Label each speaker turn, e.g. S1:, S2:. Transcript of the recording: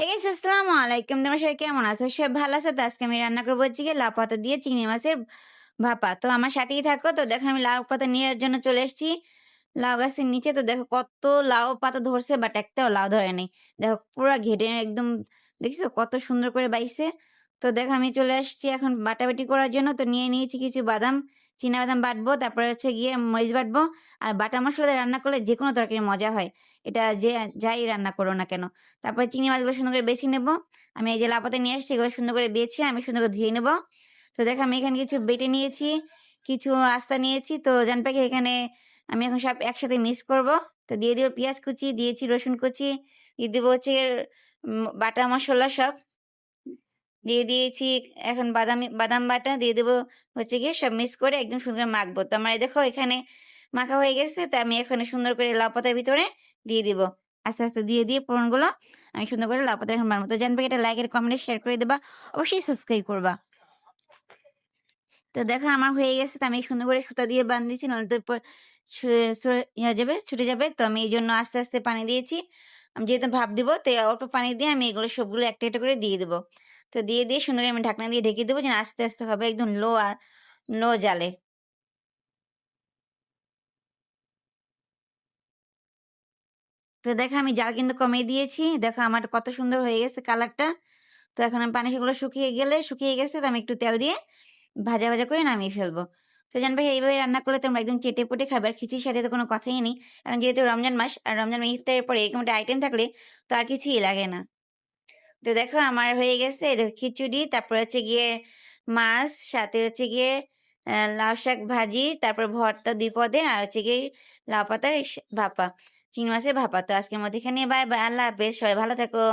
S1: Hey guys আসসালামু আলাইকুম। তোমরা সবাই কেমন আছো? সবাই ভালো আছো তো? আজকে আমি রান্না করবো হচ্ছে গিয়ে লাউ পাতা দিয়ে চিংড়ি মাছের ভাপা। তো আমার সাথেই থাকো। তো দেখো আমি লাউ পাতা নেওয়ার জন্য চলে এসেছি লাউ গাছের নিচে। তো দেখো কত লাউ পাতা ধরছে বাট একটাও লাউ ধরে নাই। দেখো পুরা ঘেটে একদম দেখছো কত সুন্দর করে বাইছে। তো দেখো আমি চলে আসছি এখন বাটাবাটি করার জন্য। তো নিয়ে নিয়েছি কিছু বাদাম, চিনাবাদাম বাটবো, তারপরে হচ্ছে গিয়ে মরিচ বাটবো। আর বাটা মসলা দিয়ে রান্না করলে যেকোনো তরকারি মজা হয়। এটা যে যাই রান্না করো না কেন। তারপরে চিংড়ি মাছগুলো সুন্দর করে বেছে নেব। আমি এই যে লাউ পাতা নিয়ে আসছি, এগুলো সুন্দর করে বেছে আমি সুন্দর করে ধুয়ে নেব। তো দেখো আমি এখানে কিছু বেটে নিয়েছি, কিছু আস্তা নিয়েছি। তো জান পাখি এখানে আমি এখন সব একসাথে মিক্স করব। তো দিয়ে দিব পেঁয়াজ কুচি, দিয়েছি রসুন কুচি, দিয়ে দিব হচ্ছে বাটা মসলা সব। দিয়ে দিয়েছি এখন বাদাম বাটা দিয়ে দেবো হচ্ছে গিয়ে সব মিক্স করে একদম সুন্দর করে মাখবো। তো আমার এই দেখো এখানে মাখা হয়ে গেছে। তো আমি এখানে সুন্দর করে লাউ পাতার ভিতরে দিয়ে দিব। আস্তে, আস্তে দিয়ে ফোড়নগুলো আমি সুন্দর করে লাউ পাতা এখন বানাবো। তো জানবে এটা লাইক, কমেন্ট, শেয়ার করে দিবা। অবশ্যই সাবস্ক্রাইব করবা। তো দেখো আমার হয়ে গেছে। তো আমি সুন্দর করে সুতা দিয়ে বাঁধ দিয়েছি, নাহলে তো ইয়া যাবে, ছুটে যাবে। তো আমি এই জন্য আস্তে, আস্তে পানি দিয়েছি। আমি যেহেতু ভাপ দিব তাই অল্প পানি দিয়ে আমি এগুলো সবগুলো একটা, একটা করে দিয়ে দেবো। তো দিয়ে সুন্দর করে আমি ঢাকনা দিয়ে ঢেকে দেবো যেন আস্তে, আস্তে হবে একদম লো জালে। তো দেখো আমি জাল কিন্তু কমিয়ে দিয়েছি। দেখো আমার কত সুন্দর হয়ে গেছে কালারটা। তো এখন আমি পানি সেগুলো শুকিয়ে গেছে। তো আমি একটু তেল দিয়ে ভাজা, ভাজা করে নামিয়ে ফেলবো। তো জানবে এইভাবে রান্না করলে তোমরা একদম চেটেপুটে খাবে। আর খিচুড়ির সাথে তো কোনো কথাই নেই। এখন যেহেতু রমজান মাস আর রমজান ইফতারের পরে এরকম একটা আইটেম থাকলে তো আর কিছুই লাগে না। তো দেখো আমার হয়ে গেছে। এই দেখো খিচুড়ি, তারপর হচ্ছে গিয়ে মাছ, সাথে হচ্ছে গিয়ে লাউ শাক ভাজি, তারপর ভর্তা ২ পদের, আর হচ্ছে গিয়ে লাউ পাতার ভাপা, চিংড়ি মাছের ভাপা। তো আজকের মধ্যে এখানে বাই বাই, আল্লাহ হাফেজ, সবাই ভালো থেকো।